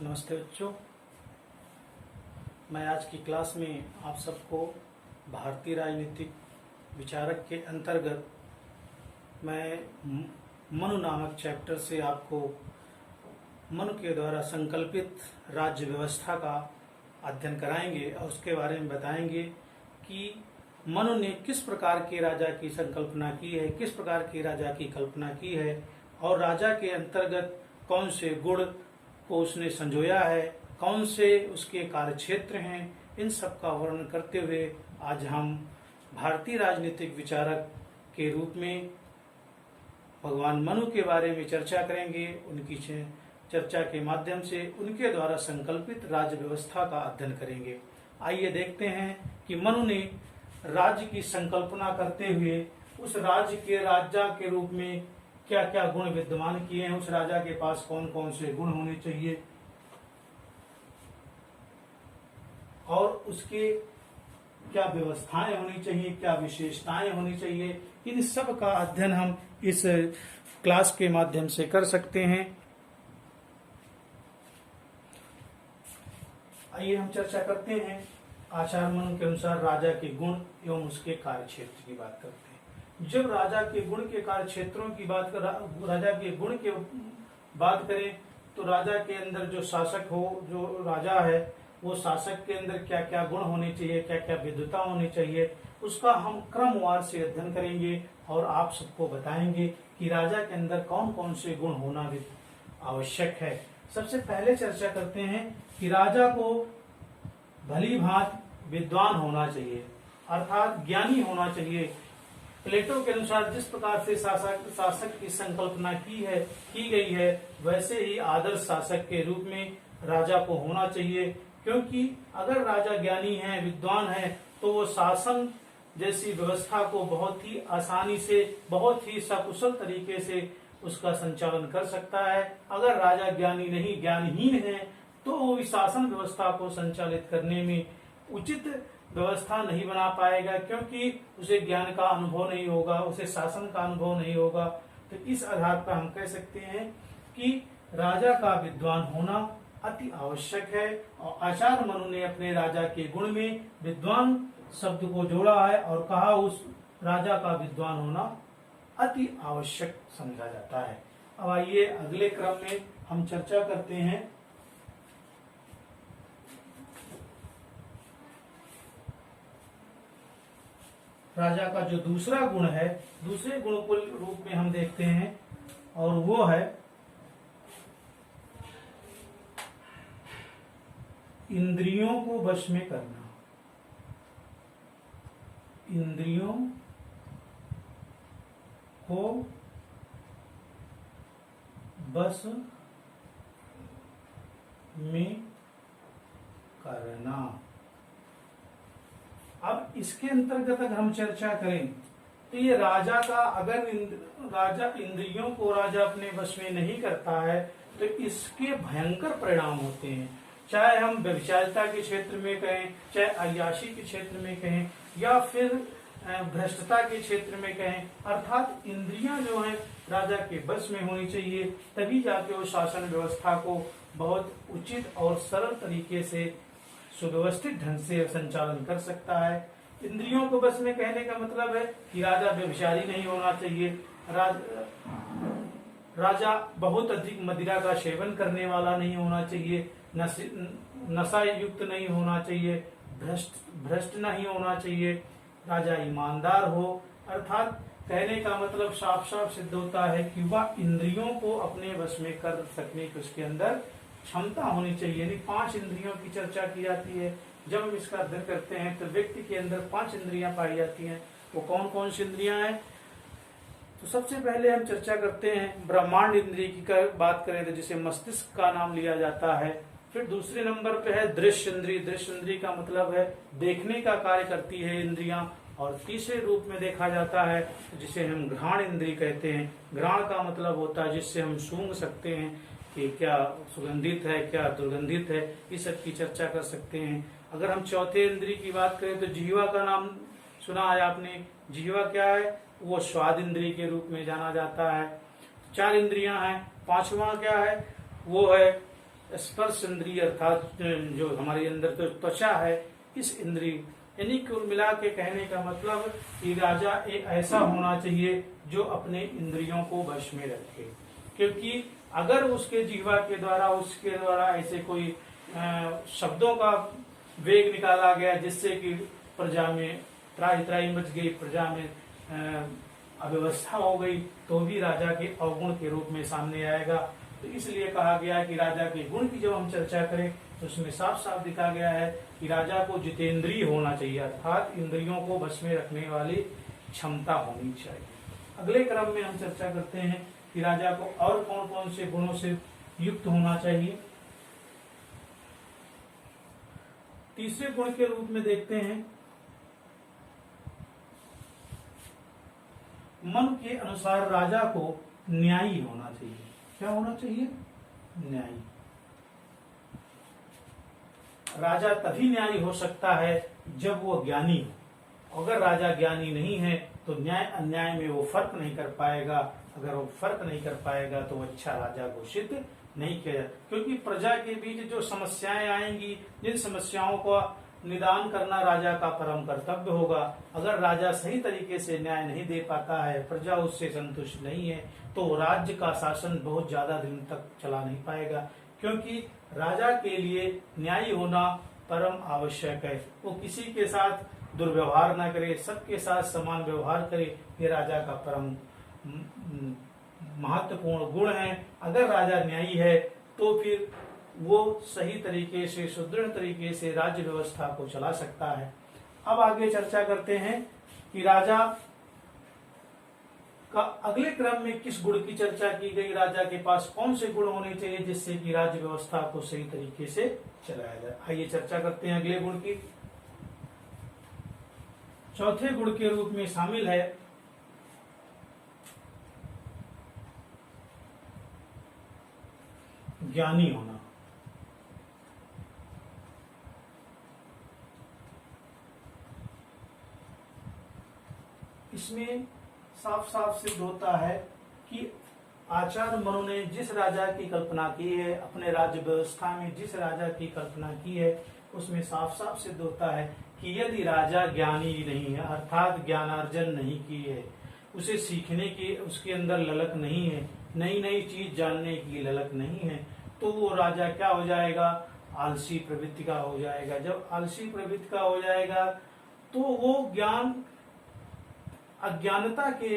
नमस्ते बच्चों। मैं आज की क्लास में आप सबको भारतीय राजनीतिक विचारक के अंतर्गत मैं मनु नामक चैप्टर से आपको मनु के द्वारा संकल्पित राज्य व्यवस्था का अध्ययन कराएंगे और उसके बारे में बताएंगे कि मनु ने किस प्रकार के राजा की संकल्पना की है, किस प्रकार के राजा की कल्पना की है और राजा के अंतर्गत कौन से गुण को उसने संजोया है, कौन से उसके कार्यक्षेत्र हैं। इन सब का वर्णन करते हुए आज हम भारतीय राजनीतिक विचारक के रूप में भगवान मनु के बारे में चर्चा करेंगे। उनकी चर्चा के माध्यम से उनके द्वारा संकल्पित राज्य व्यवस्था का अध्ययन करेंगे। आइए देखते हैं कि मनु ने राज्य की संकल्पना करते हुए उस राज्य के राजा के रूप में क्या क्या गुण विद्यमान किए हैं, उस राजा के पास कौन कौन से गुण होने चाहिए और उसके क्या व्यवस्थाएं होनी चाहिए, क्या विशेषताएं होनी चाहिए। इन सब का अध्ययन हम इस क्लास के माध्यम से कर सकते हैं। आइए हम चर्चा करते हैं। आचार्य मनु के अनुसार राजा के गुण एवं उसके कार्यक्षेत्र की बात करते हैं। जब राजा के गुण के कार्यक्षेत्रों की बात राजा के गुण के बात करें तो राजा के अंदर जो शासक हो, जो राजा है, वो शासक के अंदर क्या क्या गुण होने चाहिए, क्या क्या विद्वता होनी चाहिए, उसका हम क्रमवार से अध्ययन करेंगे और आप सबको बताएंगे कि राजा के अंदर कौन कौन से गुण होना भी आवश्यक है। सबसे पहले चर्चा करते हैं कि राजा को भली भांति विद्वान होना चाहिए, अर्थात ज्ञानी होना चाहिए। प्लेटो के अनुसार जिस प्रकार से शासक की संकल्पना की गई है, वैसे ही आदर्श शासक के रूप में राजा को होना चाहिए। क्योंकि अगर राजा ज्ञानी है, विद्वान है, तो वो शासन जैसी व्यवस्था को बहुत ही आसानी से, बहुत ही सकुशल तरीके से उसका संचालन कर सकता है। अगर राजा ज्ञानी नहीं, ज्ञानहीन है, तो वो शासन व्यवस्था को संचालित करने में उचित व्यवस्था नहीं बना पाएगा, क्योंकि उसे ज्ञान का अनुभव नहीं होगा, उसे शासन का अनुभव नहीं होगा। तो इस आधार पर हम कह सकते हैं कि राजा का विद्वान होना अति आवश्यक है। और आचार्य मनु ने अपने राजा के गुण में विद्वान शब्द को जोड़ा है और कहा उस राजा का विद्वान होना अति आवश्यक समझा जाता है। अब आइए अगले क्रम में हम चर्चा करते हैं राजा का जो दूसरा गुण है। दूसरे गुण को रूप में हम देखते हैं और वो है इंद्रियों को वश में करना। इंद्रियों को वश में करना। अब इसके अंतर्गत अगर हम चर्चा करें तो ये राजा का, अगर राजा इंद्रियों को राजा अपने वश में नहीं करता है तो इसके भयंकर परिणाम होते हैं। चाहे हम व्यभिचारिता के क्षेत्र में कहें, चाहे अय्याशी के क्षेत्र में कहें, या फिर भ्रष्टता के क्षेत्र में कहें, अर्थात इंद्रियां जो हैं राजा के वश में होनी चाहिए, तभी जाके वो शासन व्यवस्था को बहुत उचित और सरल तरीके से, सुव्यवस्थित ढंग से संचालन कर सकता है। इंद्रियों को बस में कहने का मतलब है कि राजा व्यभिचारी नहीं होना चाहिए, राजा बहुत अधिक मदिरा का सेवन करने वाला नहीं होना चाहिए, नशा युक्त नहीं होना चाहिए, भ्रष्ट नहीं होना चाहिए, राजा ईमानदार हो। अर्थात कहने का मतलब साफ साफ सिद्ध होता है कि वह इंद्रियों को अपने वश में कर सकने की उसके अंदर क्षमता होनी चाहिए। यानी 5 इंद्रियों की चर्चा की जाती है। जब हम इसका अध्ययन करते हैं तो व्यक्ति के अंदर 5 इंद्रियां पाई जाती हैं। वो कौन कौन सी इंद्रियां हैं? तो सबसे पहले हम चर्चा करते हैं ब्रह्मांड इंद्रिय की बात करें तो जिसे मस्तिष्क का नाम लिया जाता है। फिर दूसरे नंबर पे है दृश्य इंद्रिय। दृश्य इंद्रिय का मतलब है देखने का कार्य करती है इंद्रियां। और तीसरे रूप में देखा जाता है जिसे हम घ्राण इंद्रिय कहते हैं। घ्राण का मतलब होता है जिससे हम सूंघ सकते हैं कि क्या सुगंधित है, क्या दुर्गंधित है, इस सब की चर्चा कर सकते हैं। अगर हम चौथे इंद्रिय की बात करें तो जिह्वा का नाम सुना है आपने। जिह्वा क्या है? वो स्वाद इंद्रिय के रूप में जाना जाता है। 4 इंद्रियां हैं। 5वां क्या है? वो है स्पर्श इंद्रिय अर्थात जो हमारे अंदर तो त्वचा है, इस इंद्रिय, यानी कुल मिला के कहने का मतलब कि राजा एक ऐसा होना चाहिए जो अपने इंद्रियों को वश में रखे, क्योंकि अगर उसके जिह्वा के द्वारा उसके द्वारा ऐसे कोई शब्दों का वेग निकाला गया जिससे कि प्रजा में त्राही त्राही मच गई, प्रजा में अव्यवस्था हो गई, तो भी राजा के अवगुण के रूप में सामने आएगा। तो इसलिए कहा गया कि राजा के गुण की जब हम चर्चा करें तो उसमें साफ साफ दिखा गया है कि राजा को जितेंद्रिय होना चाहिए, अर्थात इंद्रियों को वश में रखने वाली क्षमता होनी चाहिए। अगले क्रम में हम चर्चा करते हैं कि राजा को और कौन कौन से गुणों से युक्त होना चाहिए। तीसरे गुण के रूप में देखते हैं मन के अनुसार राजा को न्यायी होना चाहिए। क्या होना चाहिए? न्यायी। राजा तभी न्यायी हो सकता है जब वो ज्ञानी हो। अगर राजा ज्ञानी नहीं है तो न्याय अन्याय में वो फर्क नहीं कर पाएगा। अगर वो फर्क नहीं कर पाएगा तो अच्छा राजा घोषित नहीं किया, क्योंकि प्रजा के बीच जो समस्याएं आएंगी, जिन समस्याओं का निदान करना राजा का परम कर्तव्य होगा। अगर राजा सही तरीके से न्याय नहीं दे पाता है, प्रजा उससे संतुष्ट नहीं है, तो राज्य का शासन बहुत ज्यादा दिन तक चला नहीं पाएगा, क्योंकि राजा के लिए न्यायी होना परम आवश्यक है। वो किसी के साथ दुर्व्यवहार न करे, सबके साथ समान व्यवहार करे, ये राजा का परम महत्वपूर्ण गुण है। अगर राजा न्यायी है तो फिर वो सही तरीके से, सुदृढ़ तरीके से राज्य व्यवस्था को चला सकता है। अब आगे चर्चा करते हैं कि राजा का अगले क्रम में किस गुण की चर्चा की गई, राजा के पास कौन से गुण होने चाहिए जिससे कि राज्य व्यवस्था को सही तरीके से चलाया जाए। आइए चर्चा करते हैं अगले गुण की। चौथे गुण के रूप में शामिल है ज्ञानी होना। इसमें साफ साफ सिद्ध होता है कि आचार्य मनु ने जिस राजा की कल्पना की है, अपने राज्य व्यवस्था में जिस राजा की कल्पना की है, उसमें साफ साफ सिद्ध होता है कि यदि राजा ज्ञानी नहीं है, अर्थात ज्ञानार्जन नहीं की है, उसे सीखने की उसके अंदर ललक नहीं है, नई नई चीज जानने की ललक नहीं है, तो वो राजा क्या हो जाएगा? आलसी प्रवृत्ति का हो जाएगा। जब आलसी प्रवृत्ति का हो जाएगा तो वो ज्ञान अज्ञानता के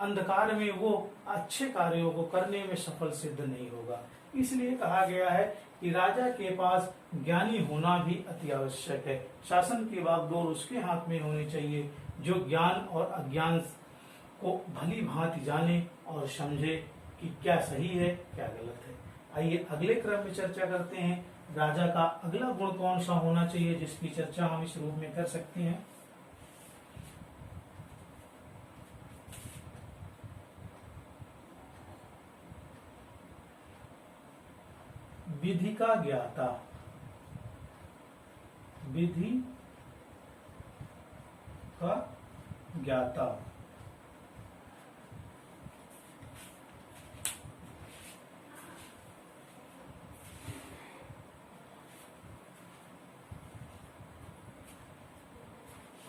अंधकार में वो अच्छे कार्यों को करने में सफल सिद्ध नहीं होगा। इसलिए कहा गया है कि राजा के पास ज्ञानी होना भी अति आवश्यक है। शासन की बागडोर उसके हाथ में होनी चाहिए जो ज्ञान और अज्ञान को भली भांति जाने और समझे कि क्या सही है क्या गलत है। आइए अगले क्रम में चर्चा करते हैं राजा का अगला गुण कौन सा होना चाहिए जिसकी चर्चा हम इस रूप में कर सकते हैं। विधि का ज्ञाता। विधि का ज्ञाता।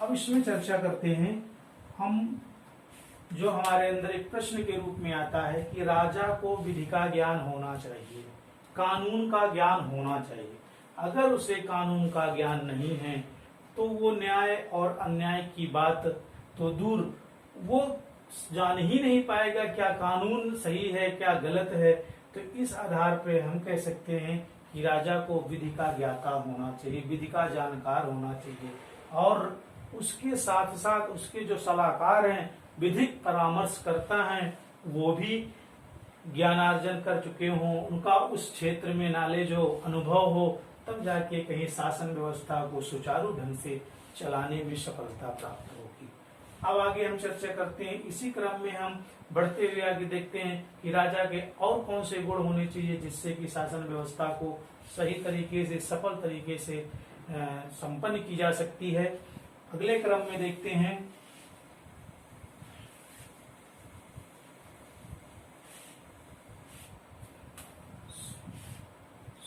अब इसमें चर्चा करते हैं हम, जो हमारे अंदर एक प्रश्न के रूप में आता है कि राजा को विधि का ज्ञान होना चाहिए, कानून का ज्ञान होना चाहिए। अगर उसे कानून का ज्ञान नहीं है तो वो न्याय और अन्याय की बात तो दूर, वो जान ही नहीं पाएगा क्या कानून सही है क्या गलत है। तो इस आधार पे हम कह सकते हैं कि राजा को विधि का ज्ञाता होना चाहिए, विधि का जानकार होना चाहिए, और उसके साथ साथ उसके जो सलाहकार हैं, विधिक परामर्श करता है, वो भी ज्ञानार्जन कर चुके हों, उनका उस क्षेत्र में नॉलेज हो, अनुभव हो, तब जाके कहीं शासन व्यवस्था को सुचारू ढंग से चलाने में सफलता प्राप्त होगी। अब आगे हम चर्चा करते हैं, इसी क्रम में हम बढ़ते हुए आगे देखते हैं कि राजा के और कौन से गुण होने चाहिए जिससे कि शासन व्यवस्था को सही तरीके से, सफल तरीके से संपन्न की जा सकती है। अगले क्रम में देखते हैं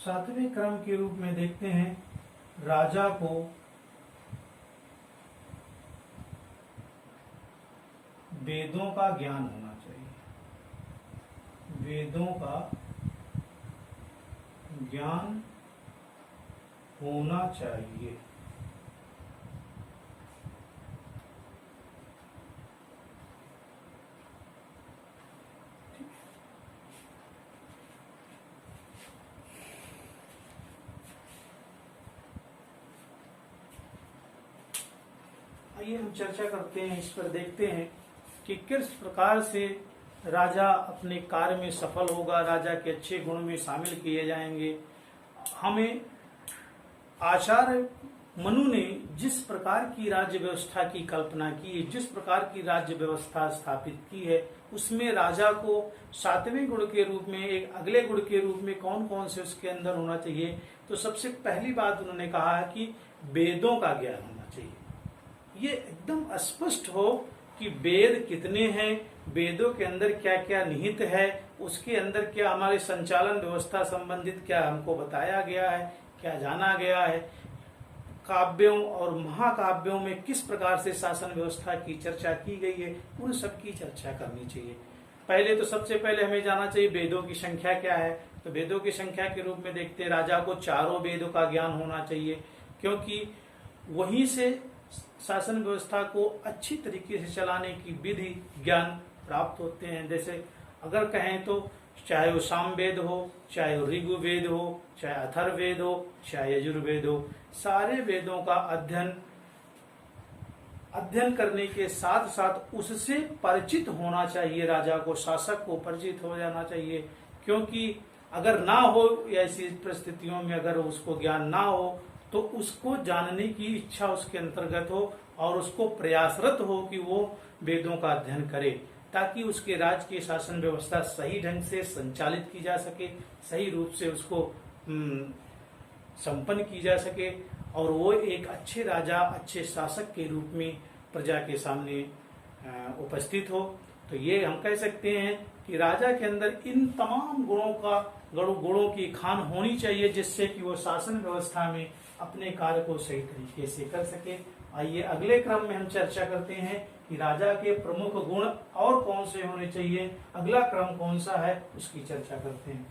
सातवें क्रम के रूप में देखते हैं, राजा को वेदों का ज्ञान होना चाहिए। वेदों का ज्ञान होना चाहिए। आइए हम चर्चा करते हैं, इस पर देखते हैं कि किस प्रकार से राजा अपने कार्य में सफल होगा, राजा के अच्छे गुण में शामिल किए जाएंगे। हमें आचार्य मनु ने जिस प्रकार की राज्य व्यवस्था की कल्पना की है, जिस प्रकार की राज्य व्यवस्था स्थापित की है, उसमें राजा को सातवें गुण के रूप में, एक अगले गुण के रूप में कौन कौन से उसके अंदर होना चाहिए। तो सबसे पहली बात उन्होंने कहा है कि वेदों का ज्ञान होना चाहिए। ये एकदम स्पष्ट हो कि वेद कितने हैं, वेदों के अंदर क्या क्या निहित है, उसके अंदर क्या हमारे संचालन व्यवस्था संबंधित क्या हमको बताया गया है, क्या जाना गया है, काव्यों और महाकाव्यों में किस प्रकार से शासन व्यवस्था की चर्चा की गई है, उन सब की चर्चा करनी चाहिए। पहले तो सबसे पहले हमें जाना चाहिए वेदों की संख्या क्या है। तो वेदों की संख्या के रूप में देखते हैं, राजा को चारों वेदों का ज्ञान होना चाहिए, क्योंकि वहीं से शासन व्यवस्था को अच्छी तरीके से चलाने की विधि ज्ञान प्राप्त होते हैं। जैसे अगर कहें तो चाहे वो सामवेद हो, चाहे वो ऋग्वेद हो, चाहे अथर्ववेद हो, चाहे यजुर्वेद हो, सारे वेदों का अध्ययन करने के साथ साथ उससे परिचित होना चाहिए। राजा को, शासक को परिचित हो जाना चाहिए, क्योंकि अगर ना हो, ऐसी परिस्थितियों में अगर उसको ज्ञान ना हो तो उसको जानने की इच्छा उसके अंतर्गत हो और उसको प्रयासरत हो कि वो वेदों का अध्ययन करे, ताकि उसके राज्य की शासन व्यवस्था सही ढंग से संचालित की जा सके, सही रूप से उसको संपन्न की जा सके और वो एक अच्छे राजा, अच्छे शासक के रूप में प्रजा के सामने उपस्थित हो। तो ये हम कह सकते हैं कि राजा के अंदर इन तमाम गुणों की खान होनी चाहिए, जिससे कि वो शासन व्यवस्था में अपने कार्य को सही तरीके से कर सके। आइए अगले क्रम में हम चर्चा करते हैं कि राजा के प्रमुख गुण और कौन से होने चाहिए, अगला क्रम कौन सा है, उसकी चर्चा करते हैं।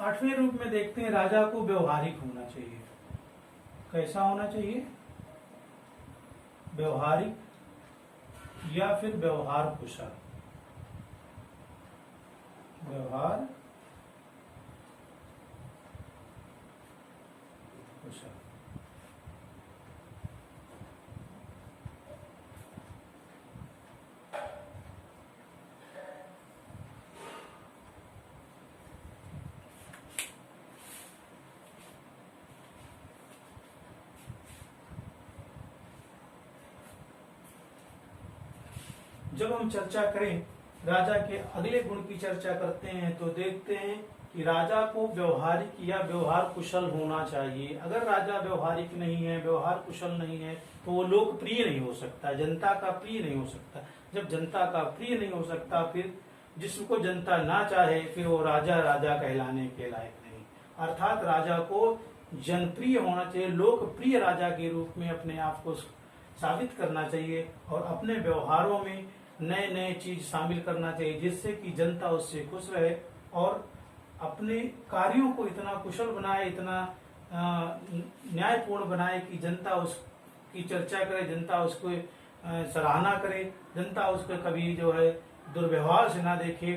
आठवें रूप में देखते हैं, राजा को व्यवहारिक होना चाहिए। कैसा होना चाहिए? व्यवहारिक या फिर व्यवहार कुशल। व्यवहार कुशल। जब हम चर्चा करें राजा के अगले गुण की चर्चा करते हैं तो देखते हैं कि राजा को व्यवहारिक या व्यवहार कुशल होना चाहिए। अगर राजा व्यवहारिक नहीं है, व्यवहार कुशल नहीं है, तो वो लोकप्रिय नहीं हो सकता, जनता का प्रिय नहीं हो सकता। जब जनता का प्रिय नहीं हो सकता, फिर जिसको जनता ना चाहे, फिर वो राजा राजा कहलाने के लायक नहीं। अर्थात राजा को जनप्रिय होना चाहिए, लोकप्रिय राजा के रूप में अपने आप को साबित करना चाहिए और अपने व्यवहारों में नए नए चीज शामिल करना चाहिए, जिससे कि जनता उससे खुश रहे और अपने कार्यों को इतना कुशल बनाए, इतना न्यायपूर्ण बनाए कि जनता उसकी चर्चा करे, जनता उसको सराहना करे, जनता उसको कभी जो है दुर्व्यवहार से ना देखे।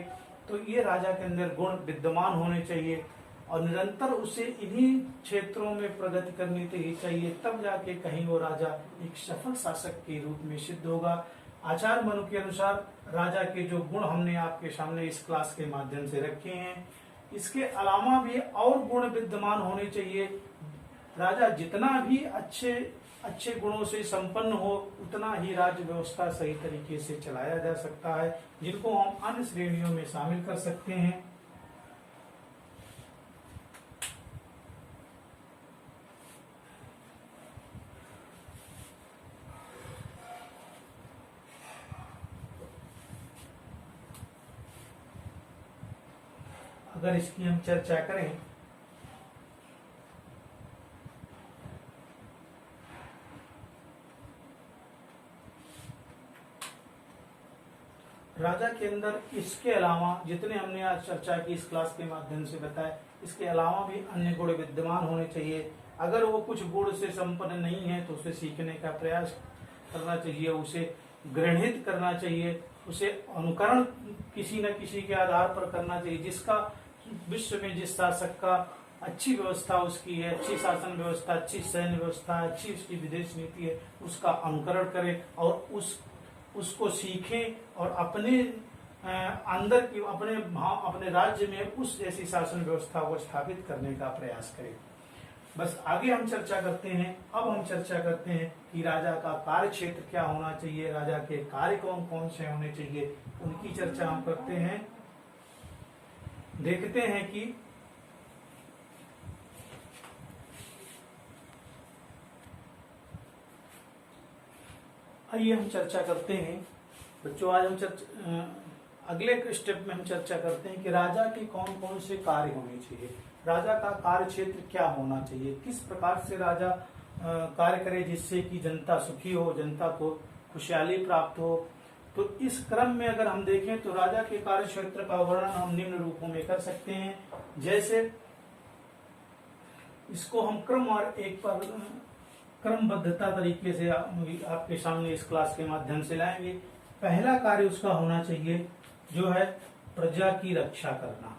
तो ये राजा के अंदर गुण विद्यमान होने चाहिए और निरंतर उसे इन्हीं क्षेत्रों में प्रगति करनी चाहिए, तब जाके कहीं वो राजा एक सफल शासक के रूप में सिद्ध होगा। आचार्य मनु के अनुसार राजा के जो गुण हमने आपके सामने इस क्लास के माध्यम से रखे हैं, इसके अलावा भी और गुण विद्यमान होने चाहिए। राजा जितना भी अच्छे गुणों से संपन्न हो, उतना ही राज्य व्यवस्था सही तरीके से चलाया जा सकता है, जिनको हम अन्य श्रेणियों में शामिल कर सकते हैं। अगर इसकी हम चर्चा करें, राजा के अंदर इसके अलावा जितने हमने आज चर्चा की इस क्लास के माध्यम से बताया, इसके अलावा भी अन्य गुण विद्यमान होने चाहिए। अगर वो कुछ गुण से संपन्न नहीं है तो उसे सीखने का प्रयास करना चाहिए, उसे ग्रहित करना चाहिए, उसे अनुकरण किसी न किसी के आधार पर करना चाहिए। जिसका विश्व में जिस शासक का अच्छी व्यवस्था उसकी है, अच्छी शासन व्यवस्था, अच्छी सैन्य व्यवस्था, अच्छी उसकी विदेश नीति है, उसका अनुकरण करें और उसको सीखें और अपने अंदर की अपने राज्य में उस जैसी शासन व्यवस्था को स्थापित करने का प्रयास करें। बस आगे हम चर्चा करते हैं। अब हम चर्चा करते हैं कि राजा का कार्य क्षेत्र क्या होना चाहिए, राजा के कार्य कौन कौन से होने चाहिए, उनकी चर्चा हम करते हैं। देखते हैं कि आइए हम चर्चा करते हैं बच्चों। आज हम अगले स्टेप में हम चर्चा करते हैं कि राजा के कौन कौन से कार्य होने चाहिए, राजा का कार्य क्षेत्र क्या होना चाहिए, किस प्रकार से राजा कार्य करे जिससे कि जनता सुखी हो, जनता को खुशहाली प्राप्त हो। तो इस क्रम में अगर हम देखें तो राजा के कार्य क्षेत्र का वर्णन हम निम्न रूपों में कर सकते हैं। जैसे इसको हम क्रम और एक पर क्रमबद्धता तरीके से आपके सामने इस क्लास के माध्यम से लाएंगे। पहला कार्य उसका होना चाहिए जो है प्रजा की रक्षा करना,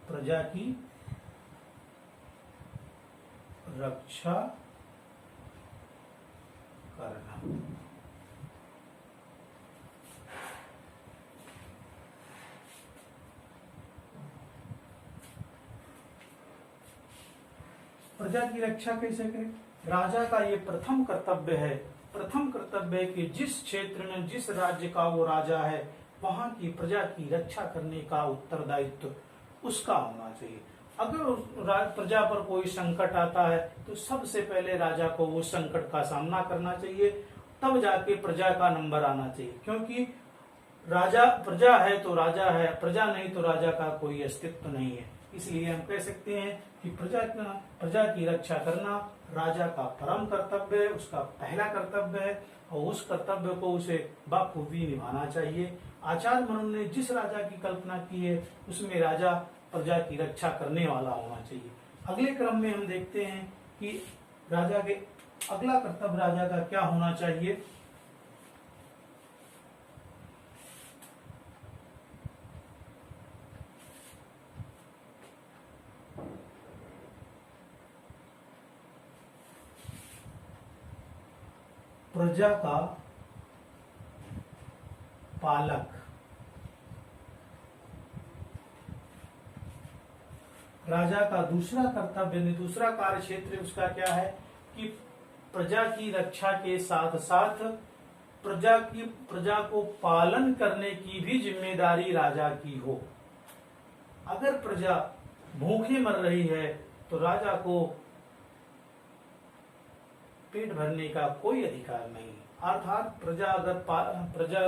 प्रजा की रक्षा करना। प्रजा की रक्षा कैसे करें? राजा का ये प्रथम कर्तव्य है, प्रथम कर्तव्य है कि जिस क्षेत्र में जिस राज्य का वो राजा है वहां की प्रजा की रक्षा करने का उत्तरदायित्व उसका होना चाहिए। अगर प्रजा पर कोई संकट आता है तो सबसे पहले राजा को उस संकट का सामना करना चाहिए, तब जाके प्रजा का नंबर आना चाहिए। क्योंकि राजा प्रजा है तो राजा है, प्रजा नहीं तो राजा का कोई अस्तित्व नहीं है। इसलिए हम कह सकते हैं कि प्रजा की रक्षा करना राजा का परम कर्तव्य है, उसका पहला कर्तव्य है और उस कर्तव्य को उसे बखूबी निभाना चाहिए। आचार्य मनु ने जिस राजा की कल्पना की है उसमें राजा प्रजा की रक्षा करने वाला होना चाहिए। अगले क्रम में हम देखते हैं कि राजा के अगला कर्तव्य राजा का क्या होना चाहिए। प्रजा का पालक। राजा का दूसरा कर्तव्य दूसरा कार्य क्षेत्र उसका क्या है कि प्रजा की रक्षा के साथ साथ प्रजा को पालन करने की भी जिम्मेदारी राजा की हो। अगर प्रजा भूखे मर रही है तो राजा को पेट भरने का कोई अधिकार नहीं। अर्थात प्रजा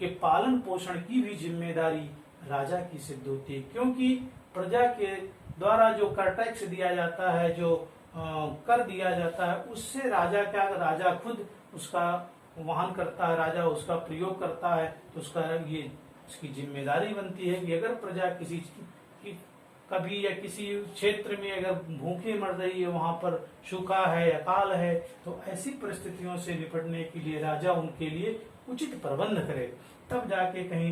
के पालन पोषण की भी जिम्मेदारी राजा की सिद्ध होती है। क्योंकि प्रजा के द्वारा जो कर टैक्स दिया जाता है, जो कर दिया जाता है, उससे राजा खुद उसका वहन करता है, राजा उसका प्रयोग करता है। तो उसकी जिम्मेदारी बनती है कि अगर प्रजा कभी या किसी क्षेत्र में अगर भूखे मर रही है, वहां पर सूखा है, अकाल है, तो ऐसी परिस्थितियों से निपटने के लिए राजा उनके लिए उचित प्रबंध करे, तब जाके कहीं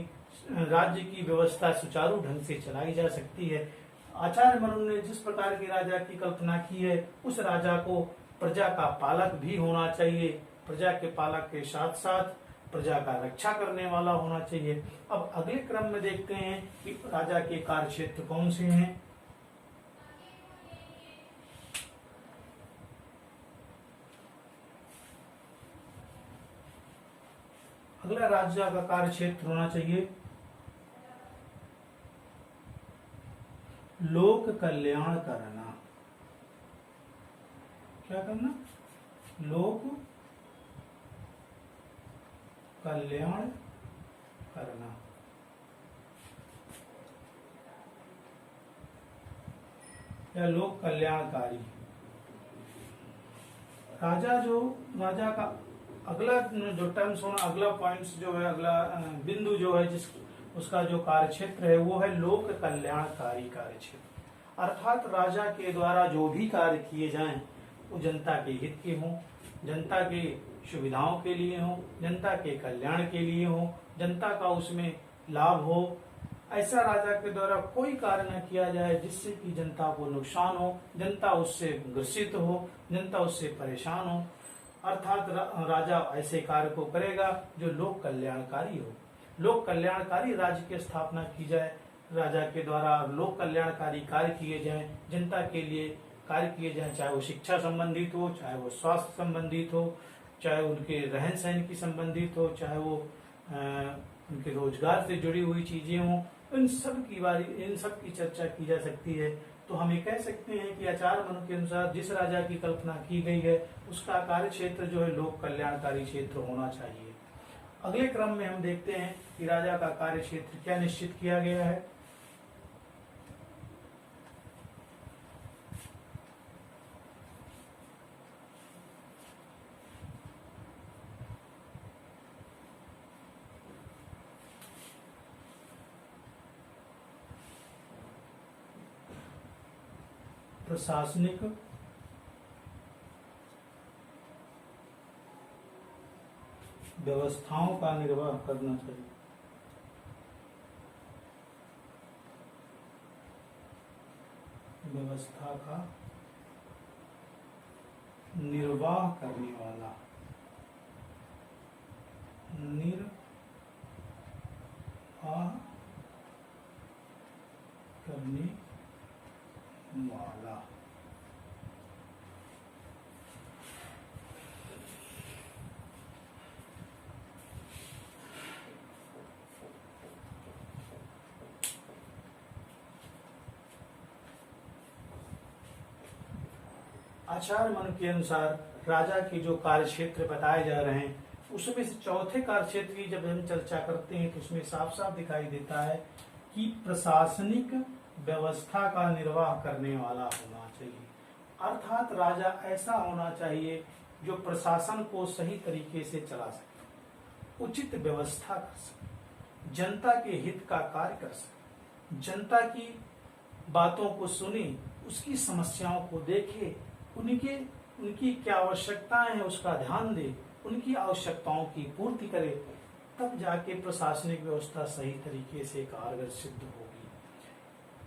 राज्य की व्यवस्था सुचारू ढंग से चलाई जा सकती है। आचार्य मनु ने जिस प्रकार की राजा की कल्पना की है उस राजा को प्रजा का पालक भी होना चाहिए, प्रजा के पालक के साथ साथ प्रजा का रक्षा करने वाला होना चाहिए। अब अगले क्रम में देखते हैं कि राजा के कार्य क्षेत्र कौन से हैं। अगला राजा का कार्य क्षेत्र होना चाहिए लोक कल्याण करना। क्या करना? लोक कल्याण करना। या लोक कल्याणकारी। राजा का अगला जो टर्म्स होना, अगला पॉइंट्स जो है, अगला बिंदु जो है जिस उसका जो कार्य क्षेत्र है वो है लोक कल्याणकारी कार्य क्षेत्र। अर्थात राजा के द्वारा जो भी कार्य किए जाएं वो जनता के हित के हों, जनता के सुविधाओं के लिए हों, जनता के कल्याण के लिए हों, जनता का उसमें लाभ हो। ऐसा राजा के द्वारा कोई कार्य न किया जाए जिससे कि जनता को नुकसान हो, जनता उससे ग्रसित हो, जनता उससे परेशान हो। अर्थात राजा ऐसे कार्य को करेगा जो लोक कल्याणकारी हो। लोक कल्याणकारी राज्य की स्थापना की जाए, राजा के द्वारा लोक कल्याणकारी कार्य किए जाएं, जनता के लिए कार्य किए जाएं, चाहे वो शिक्षा संबंधित हो, चाहे वो स्वास्थ्य संबंधित हो, चाहे उनके रहन सहन की संबंधित हो, चाहे वो उनके रोजगार से जुड़ी हुई चीजें हों, इन सब की चर्चा की जा सकती है। तो हम ये कह सकते हैं कि आचार मनु के अनुसार जिस राजा की कल्पना की गई है उसका कार्य क्षेत्र जो है लोक कल्याणकारी क्षेत्र होना चाहिए। अगले क्रम में हम देखते हैं कि राजा का कार्य क्षेत्र क्या निश्चित किया गया है। प्रशासनिक व्यवस्थाओं का निर्वाह करना चाहिए। व्यवस्था का निर्वाह करने वाला, निर्वाह करने वाला। आचार्य मनु के अनुसार राजा के जो कार्य क्षेत्र बताए जा रहे हैं उसमें से चौथे कार्य क्षेत्र की जब हम चर्चा करते हैं तो उसमें साफ साफ दिखाई देता है कि प्रशासनिक व्यवस्था का निर्वाह करने वाला होना चाहिए। अर्थात राजा ऐसा होना चाहिए जो प्रशासन को सही तरीके से चला सके, उचित व्यवस्था कर सके, जनता के हित का कार्य कर सके, जनता की बातों को सुने, उसकी समस्याओं को देखे, उनकी क्या आवश्यकताएं हैं उसका ध्यान दे, उनकी आवश्यकताओं की पूर्ति करे, तब जाके प्रशासनिक व्यवस्था सही तरीके से कारगर सिद्ध होगी।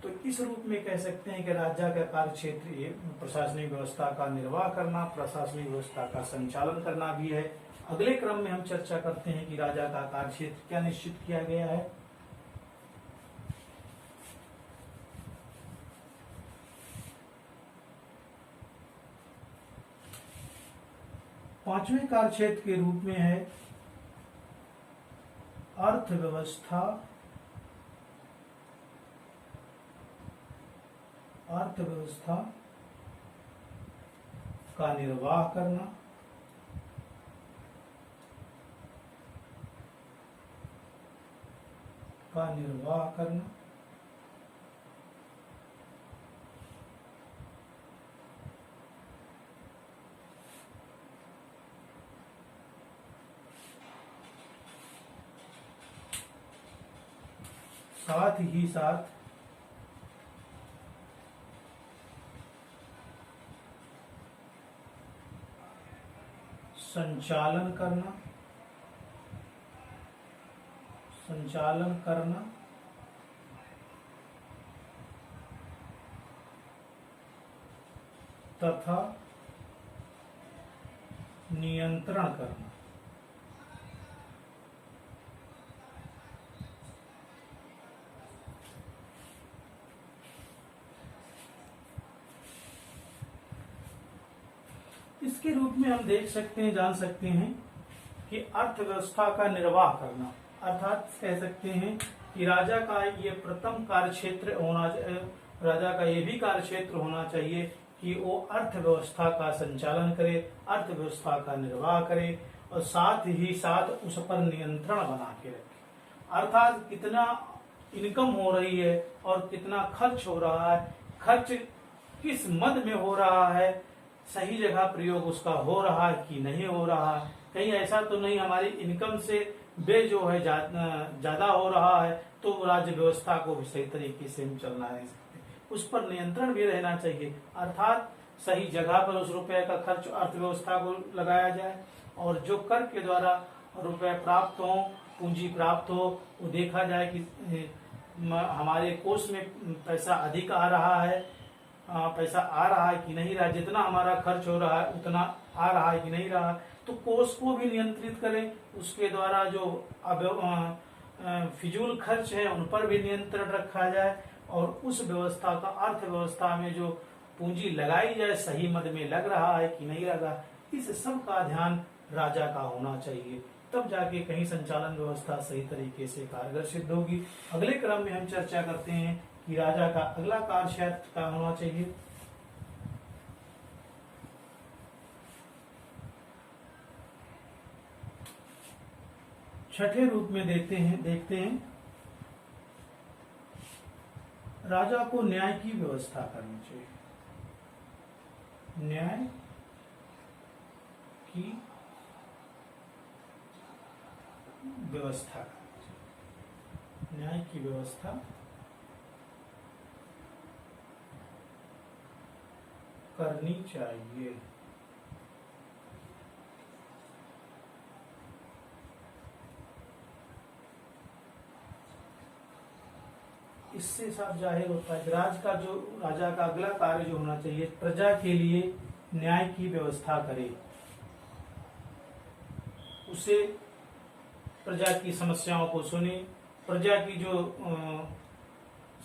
तो इस रूप में कह सकते हैं कि राजा का कार्य क्षेत्र प्रशासनिक व्यवस्था का निर्वाह करना, प्रशासनिक व्यवस्था का संचालन करना भी है। अगले क्रम में हम चर्चा करते हैं कि राजा का कार्य क्षेत्र क्या निश्चित किया गया है। पांचवें कार्य क्षेत्र के रूप में है अर्थव्यवस्था का निर्वाह करना, साथ ही साथ संचालन करना तथा नियंत्रण करना। इसके रूप में हम देख सकते हैं, जान सकते हैं कि अर्थव्यवस्था का निर्वाह करना, अर्थात कह सकते हैं कि राजा का ये प्रथम कार्य क्षेत्र होना, राजा का ये भी कार्य क्षेत्र होना चाहिए कि वो अर्थव्यवस्था का संचालन करे, अर्थव्यवस्था का निर्वाह करे और साथ ही साथ उस पर नियंत्रण बना के रखे। अर्थात कितना इनकम हो रही है और कितना खर्च हो रहा है, खर्च किस मद में हो रहा है, सही जगह प्रयोग उसका हो रहा है कि नहीं हो रहा है, कहीं ऐसा तो नहीं हमारी इनकम से बे जो है ज्यादा हो रहा है, तो राज्य व्यवस्था को भी सही तरीके से हम चलना नहीं सकते, उस पर नियंत्रण भी रहना चाहिए। अर्थात सही जगह पर उस रुपए का खर्च अर्थव्यवस्था को लगाया जाए, और जो कर के द्वारा रुपए प्राप्त हो, पूंजी प्राप्त हो, वो देखा जाए कि हमारे कोष में पैसा अधिक आ रहा है, पैसा आ रहा है कि नहीं रहा, जितना हमारा खर्च हो रहा है उतना आ रहा है कि नहीं रहा, तो कोष को भी नियंत्रित करें, उसके द्वारा जो फिजूल खर्च है उन पर भी नियंत्रण रखा जाए, और उस व्यवस्था का अर्थव्यवस्था में जो पूंजी लगाई जाए सही मद में लग रहा है कि नहीं लगा, इस सब का ध्यान राजा का होना चाहिए, तब जाके कहीं संचालन व्यवस्था सही तरीके से कारगर सिद्ध होगी। अगले क्रम में हम चर्चा करते हैं कि राजा का अगला कार्य क्षेत्र क्या होना चाहिए। छठे रूप में देखते हैं राजा को न्याय की व्यवस्था करनी चाहिए। न्याय की व्यवस्था करनी चाहिए। न्याय की व्यवस्था करनी चाहिए। इससे साफ जाहिर होता है कि राजा का अगला कार्य जो होना चाहिए, प्रजा के लिए न्याय की व्यवस्था करे, उसे प्रजा की समस्याओं को सुने, प्रजा की जो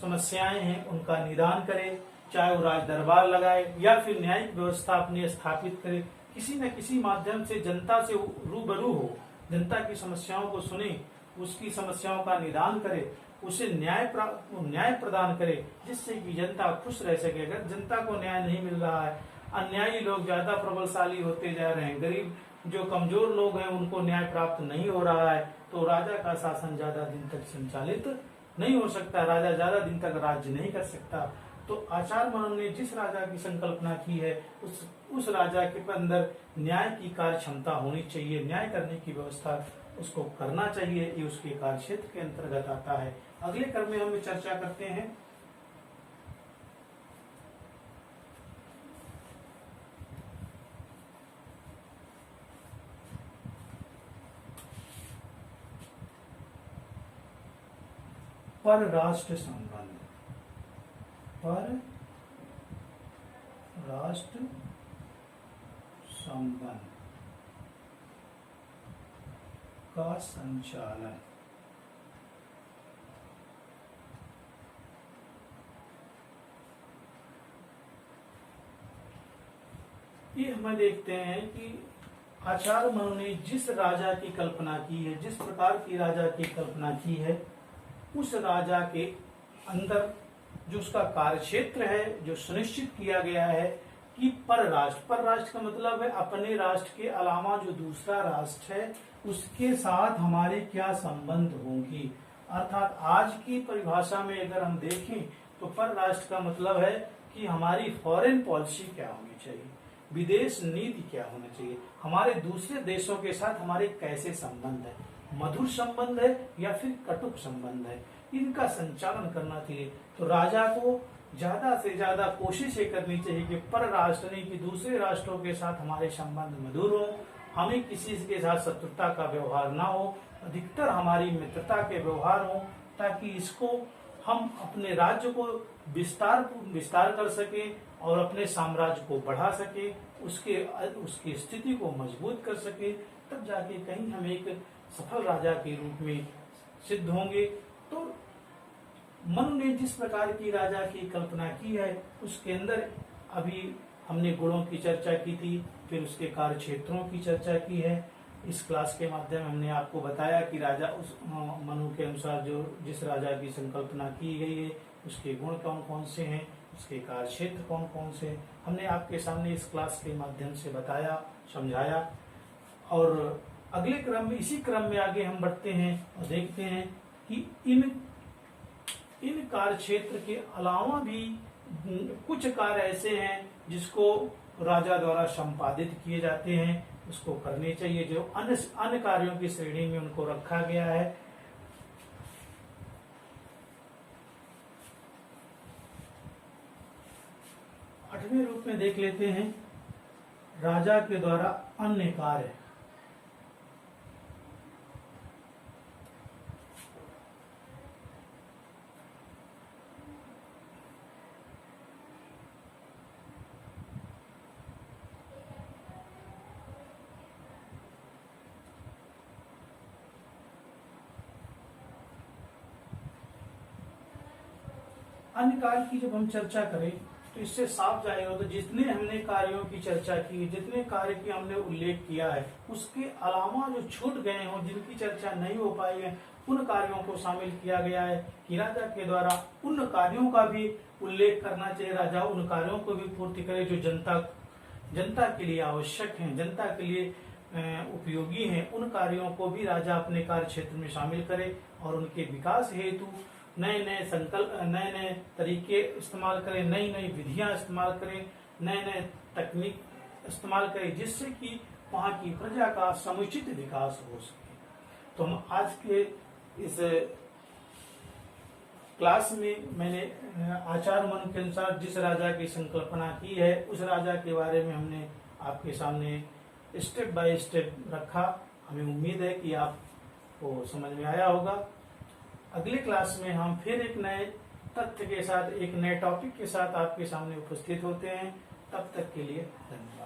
समस्याएं हैं उनका निदान करे, चाहे वो राज दरबार लगाए या फिर न्यायिक व्यवस्था अपनी स्थापित करे, किसी न किसी माध्यम से जनता से रूबरू हो, जनता की समस्याओं को सुने, उसकी समस्याओं का निदान करे, उसे न्याय प्रदान करे, जिससे कि जनता खुश रह सके। अगर जनता को न्याय नहीं मिल रहा है, अन्यायी लोग ज्यादा प्रबलशाली होते जा रहे हैं, गरीब जो कमजोर लोग हैं उनको न्याय प्राप्त नहीं हो रहा है, तो राजा का शासन ज्यादा दिन तक संचालित नहीं हो सकता, राजा ज्यादा दिन तक राज्य नहीं कर सकता। तो आचार्य मनन ने जिस राजा की संकल्पना की है उस राजा के अंदर न्याय की कार्य क्षमता होनी चाहिए, न्याय करने की व्यवस्था उसको करना चाहिए, ये उसके कार्य क्षेत्र के अंतर्गत आता है। अगले क्रम में हम चर्चा करते हैं परराष्ट्र संबंध। परराष्ट्र संबंध का संचालन। ये हम देखते हैं कि आचार्य मनु ने जिस राजा की कल्पना की है, जिस प्रकार की राजा की कल्पना की है, उस राजा के अंदर जो उसका कार्य क्षेत्र है, जो सुनिश्चित किया गया है कि परराष्ट्र का मतलब है अपने राष्ट्र के अलावा जो दूसरा राष्ट्र है उसके साथ हमारे क्या संबंध होंगी। अर्थात आज की परिभाषा में अगर हम देखें तो परराष्ट्र का मतलब है कि हमारी फॉरेन पॉलिसी क्या होनी चाहिए, विदेश नीति क्या होनी चाहिए, हमारे दूसरे देशों के साथ हमारे कैसे संबंध है, मधुर संबंध है या फिर कटुक संबंध है, इनका संचालन करना चाहिए। तो राजा को ज्यादा से ज्यादा कोशिश ये करनी चाहिए कि परराष्ट्र नहीं कि दूसरे राष्ट्रों के साथ हमारे संबंध मधुर हो, हमें किसी के साथ शत्रुता का व्यवहार ना हो, अधिकतर हमारी मित्रता के व्यवहार हो, ताकि इसको हम अपने राज्य को विस्तार कर सके और अपने साम्राज्य को बढ़ा सके, उसकी स्थिति को मजबूत कर सके, तब जाके कहीं हम एक सफल राजा के रूप में सिद्ध होंगे। तो मनु ने जिस प्रकार की राजा की कल्पना की है उसके अंदर अभी हमने गुणों की चर्चा की थी, फिर उसके कार्य क्षेत्रों की चर्चा की है। इस क्लास के माध्यम हमने आपको बताया कि राजा उस मनु के अनुसार जो जिस राजा की संकल्पना की गई है उसके गुण कौन कौन से हैं, उसके कार्य क्षेत्र कौन कौन से हैं, हमने आपके सामने इस क्लास के माध्यम से बताया, समझाया। और अगले क्रम में इसी क्रम में आगे हम बढ़ते हैं और देखते हैं कि इन कार्य क्षेत्र के अलावा भी कुछ कार्य ऐसे हैं जिसको राजा द्वारा संपादित किए जाते हैं, उसको करने चाहिए, जो अन्य कार्यों की श्रेणी में उनको रखा गया है। आठवें रूप में देख लेते हैं राजा के द्वारा अन्य कार्य। अन्य कार्य की जब हम चर्चा करें तो इससे साफ जाएगा, तो जितने हमने कार्यों की चर्चा की, जितने कार्य की हमने उल्लेख किया है, उसके अलावा जो छूट गए हों, जिनकी चर्चा नहीं हो पाई है, उन कार्यों को शामिल किया गया है कि राजा के द्वारा उन कार्यों का भी उल्लेख करना चाहिए, राजा उन कार्यों को भी पूर्ति करे जो जनता के लिए आवश्यक हैं, जनता के लिए उपयोगी हैं। उन कार्यों को भी राजा अपने कार्य क्षेत्र में शामिल करे और उनके विकास हेतु नए नए संकल्प, नए नए तरीके इस्तेमाल करें, नई नई विधियां इस्तेमाल करें, नए नए तकनीक इस्तेमाल करें, जिससे कि वहां की प्रजा का समुचित विकास हो सके। तो हम आज के इस क्लास में मैंने आचार मन के अनुसार जिस राजा की संकल्पना की है, उस राजा के बारे में हमने आपके सामने स्टेप बाय स्टेप रखा। हमें उम्मीद है कि आपको समझ में आया होगा। अगले क्लास में हम फिर एक नए तथ्य के साथ, एक नए टॉपिक के साथ आपके सामने उपस्थित होते हैं। तब तक के लिए धन्यवाद।